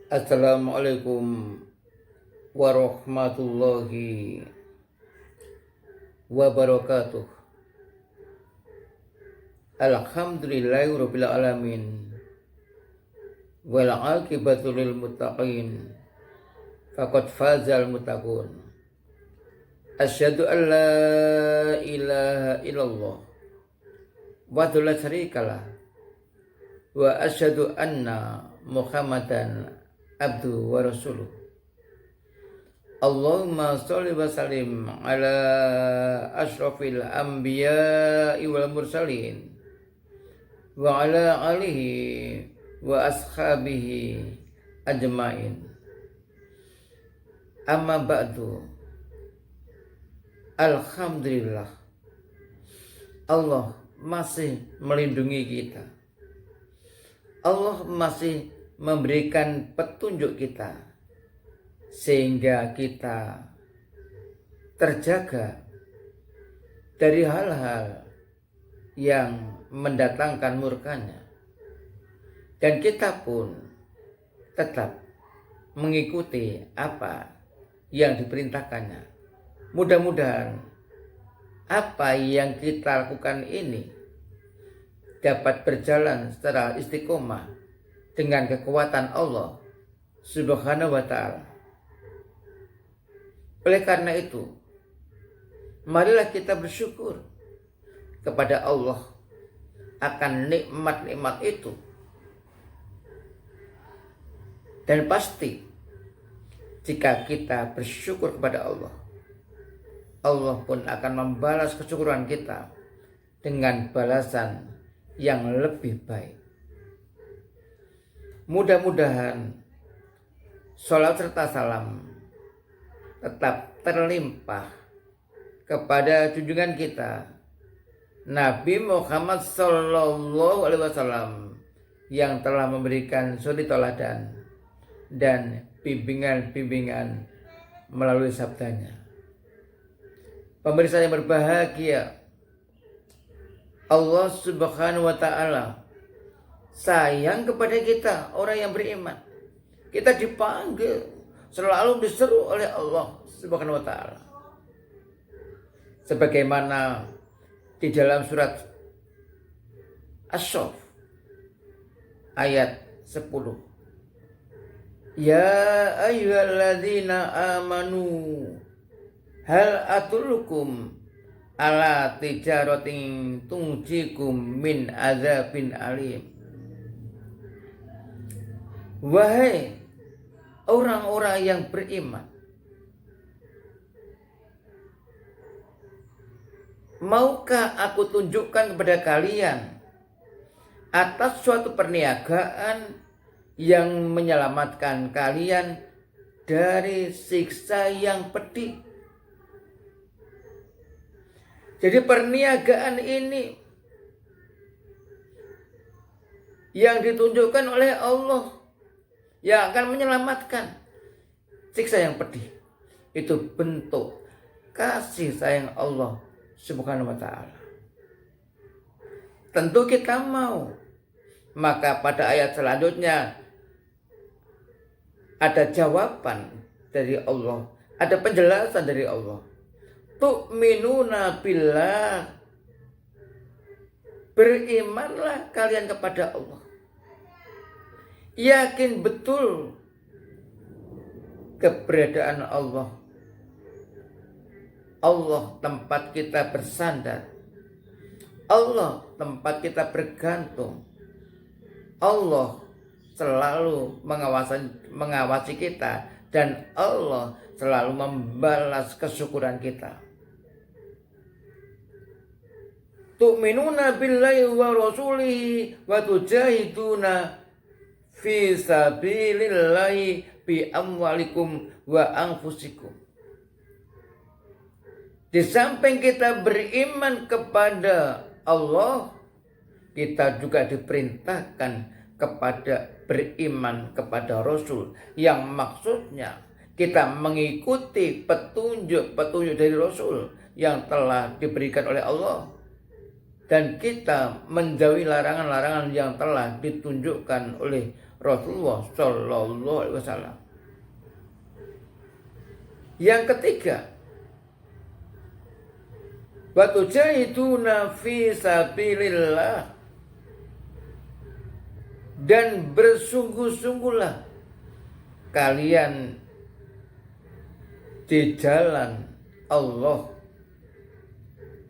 Assalamualaikum warahmatullahi wabarakatuh. Alhamdulillahirabbil alamin. Wal aqibatu lil muttaqin. Faqad fazal muttaqun. Asyhadu an la ilaha illallah wa la syarikalah wa asyhadu anna Muhammadan abdu wa rasuluh. Allahumma sholli wa sallim ala asyrafil anbiya'i wal mursalin wa ala alihi wa ashabihi ajmain. Amma ba'du. Alhamdulillah, Allah masih melindungi kita. Allah masih memberikan petunjuk kita sehingga kita terjaga dari hal-hal yang mendatangkan murkanya, dan kita pun tetap mengikuti apa yang diperintahkannya. Mudah-mudahan apa yang kita lakukan ini dapat berjalan secara istiqomah dengan kekuatan Allah Subhanahu wa ta'ala. Oleh karena itu, marilah kita bersyukur kepada Allah akan nikmat-nikmat itu. Dan pasti jika kita bersyukur kepada Allah, Allah pun akan membalas kesyukuran kita dengan balasan yang lebih baik. Mudah-mudahan sholawat serta salam tetap terlimpah kepada junjungan kita Nabi Muhammad Sallallahu Alaihi Wasallam yang telah memberikan suri teladan dan bimbingan-bimbingan melalui sabdanya. Pemirsa yang berbahagia, Allah Subhanahu wa ta'ala sayang kepada kita, orang yang beriman. Kita dipanggil, selalu diseru oleh Allah Subhanahu wa ta'ala. Sebagaimana di dalam surat Asy-Syaff ayat 10. Ya ayyuhalladzina amanu hal atulukum ala tijaratin tunjikum min azabin alim. Wahai orang-orang yang beriman, maukah aku tunjukkan kepada kalian atas suatu perniagaan yang menyelamatkan kalian dari siksa yang pedih? Jadi perniagaan ini yang ditunjukkan oleh Allah yang akan menyelamatkan siksa yang pedih. Itu bentuk kasih sayang Allah Subhanahu wa ta'ala. Tentu kita mau. Maka pada ayat selanjutnya ada jawaban dari Allah, ada penjelasan dari Allah. Tu'minuna billah, berimanlah kalian kepada Allah. Yakin betul keberadaan Allah. Allah tempat kita bersandar. Allah tempat kita bergantung. Allah selalu mengawasi kita, dan Allah selalu membalas kesyukuran kita. Tu'minuna billahi wa rasulihi wa tujahiduna fi sabilillahi bi amwalikum wa anfusikum. Di samping kita beriman kepada Allah, kita juga diperintahkan kepada beriman kepada Rasul, yang maksudnya kita mengikuti petunjuk-petunjuk dari Rasul yang telah diberikan oleh Allah. dan kita menjauhi larangan-larangan yang telah ditunjukkan oleh Rasulullah Shallallahu Alaihi Wasallam. Yang ketiga, watujahiduna fi sabilillah, dan bersungguh-sungguhlah kalian di jalan Allah,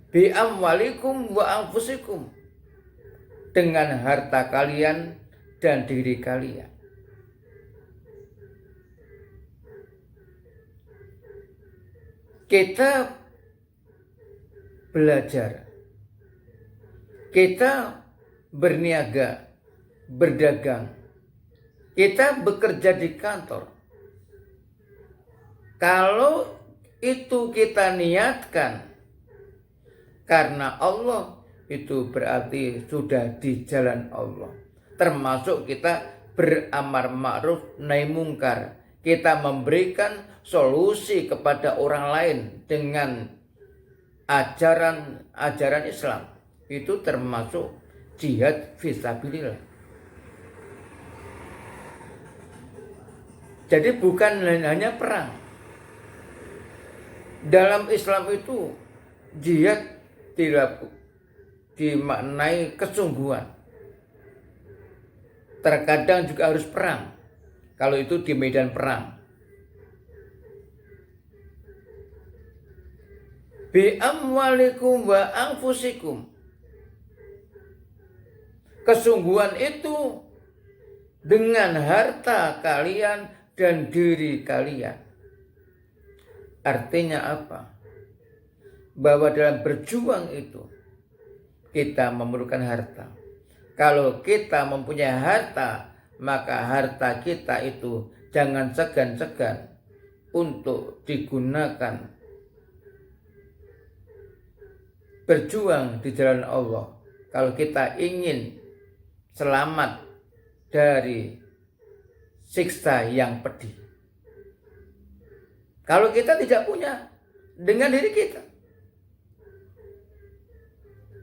bi amwalikum wa anfusikum, dengan harta kalian dan diri kalian. Kita belajar, kita berniaga, berdagang, kita bekerja di kantor. Kalau itu kita niatkan karena Allah, itu berarti sudah di jalan Allah. Termasuk kita beramar ma'ruf nahi mungkar. Kita memberikan solusi kepada orang lain dengan ajaran Islam. Itu termasuk jihad fisabilillah. Jadi bukan hanya perang. Dalam Islam itu jihad tidak dimaknai kesungguhan. Terkadang juga harus perang, kalau itu di medan perang. Bi amwalikum wa anfusikum. Kesungguhan itu dengan harta kalian dan diri kalian. Artinya apa? Bahwa dalam berjuang itu kita memerlukan harta. Kalau kita mempunyai harta, maka harta kita itu jangan segan-segan untuk digunakan berjuang di jalan Allah. Kalau kita ingin selamat dari siksa yang pedih. Kalau kita tidak punya, dengan diri kita,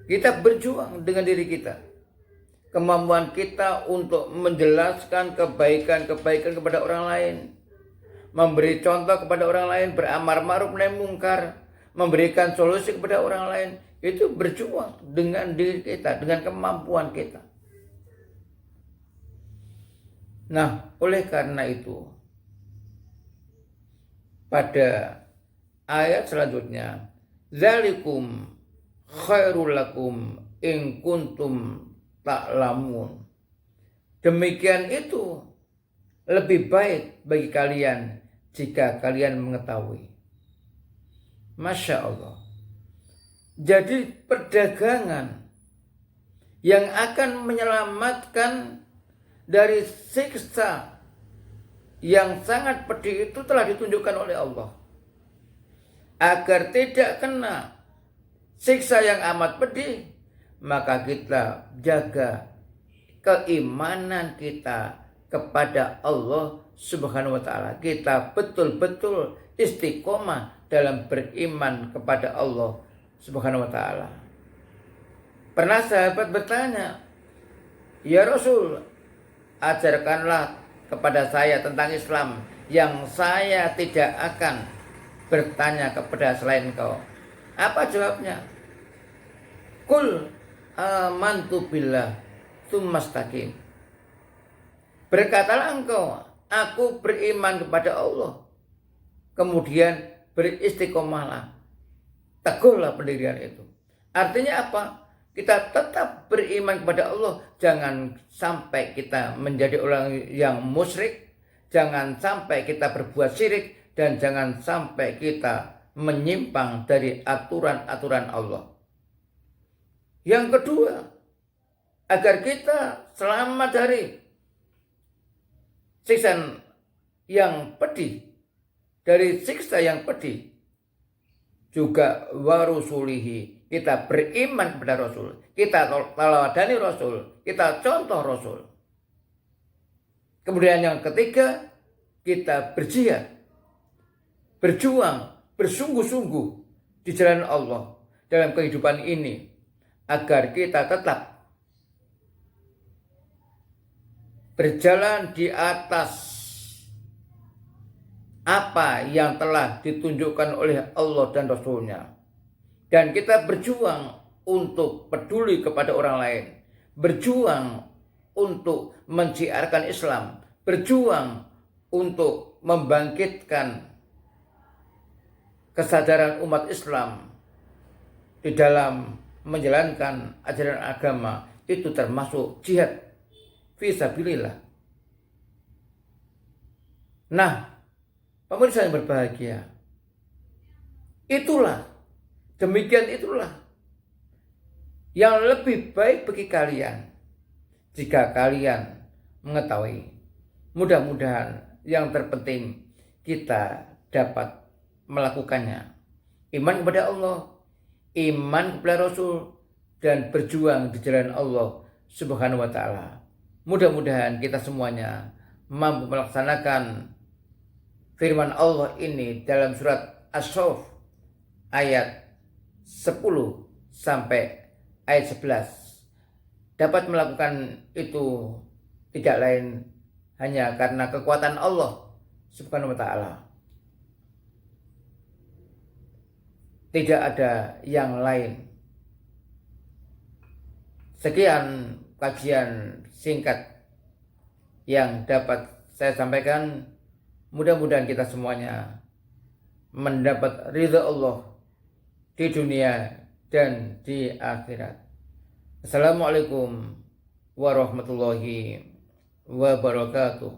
kita berjuang dengan diri kita. Kemampuan kita untuk menjelaskan kebaikan-kebaikan kepada orang lain, memberi contoh kepada orang lain, beramar ma'ruf nahi mungkar, memberikan solusi kepada orang lain, itu berjuang dengan diri kita, dengan kemampuan kita. Nah, oleh karena itu, pada ayat selanjutnya, zalikum khairul lakum in kuntum ta'lamun. Demikian itu lebih baik bagi kalian jika kalian mengetahui. Masya Allah. Jadi perdagangan yang akan menyelamatkan dari siksa yang sangat pedih itu telah ditunjukkan oleh Allah. Agar tidak kena siksa yang amat pedih, maka kita jaga keimanan kita kepada Allah Subhanahu wa Ta'ala. Kita betul-betul istiqomah dalam beriman kepada Allah Subhanahu wa Ta'ala. Pernah sahabat bertanya, "Ya Rasul, ajarkanlah kepada saya tentang Islam yang saya tidak akan bertanya kepada selain Kau." Apa jawabnya? Qul amantu billah tsumastaqim. Berkatalah engkau, aku beriman kepada Allah. Kemudian beristiqomahlah. Teguhlah pendirian itu. Artinya apa? Kita tetap beriman kepada Allah. Jangan sampai kita menjadi orang yang musyrik. Jangan sampai kita berbuat syirik. Dan jangan sampai kita menyimpang dari aturan-aturan Allah. Yang kedua, agar kita selamat dari siksa yang pedih, dari siksa yang pedih, juga warusulihi, kita beriman kepada Rasul, kita teladani Rasul, kita contoh Rasul. Kemudian yang ketiga, kita berjihad, berjuang, bersungguh-sungguh di jalan Allah dalam kehidupan ini. agar kita tetap berjalan di atas apa yang telah ditunjukkan oleh Allah dan Rasul-Nya. Dan kita berjuang untuk peduli kepada orang lain, berjuang untuk menciarkan Islam, berjuang untuk membangkitkan kesadaran umat Islam di dalam menjalankan ajaran agama. Itu termasuk jihad fisabilillah. Nah, pemirsa yang berbahagia, demikian itulah yang lebih baik bagi kalian jika kalian mengetahui. Mudah-mudahan yang terpenting kita dapat melakukannya. Iman kepada Allah, iman kepada Rasul, dan berjuang di jalan Allah Subhanahu wa ta'ala. Mudah-mudahan kita semuanya mampu melaksanakan firman Allah ini dalam surat As-Saff ayat 10 sampai ayat 11. Dapat melakukan itu tidak lain hanya karena kekuatan Allah Subhanahu wa ta'ala. Tidak ada yang lain. Sekian kajian singkat yang dapat saya sampaikan. Mudah-mudahan kita semuanya mendapat ridha Allah di dunia dan di akhirat. Assalamualaikum warahmatullahi wabarakatuh.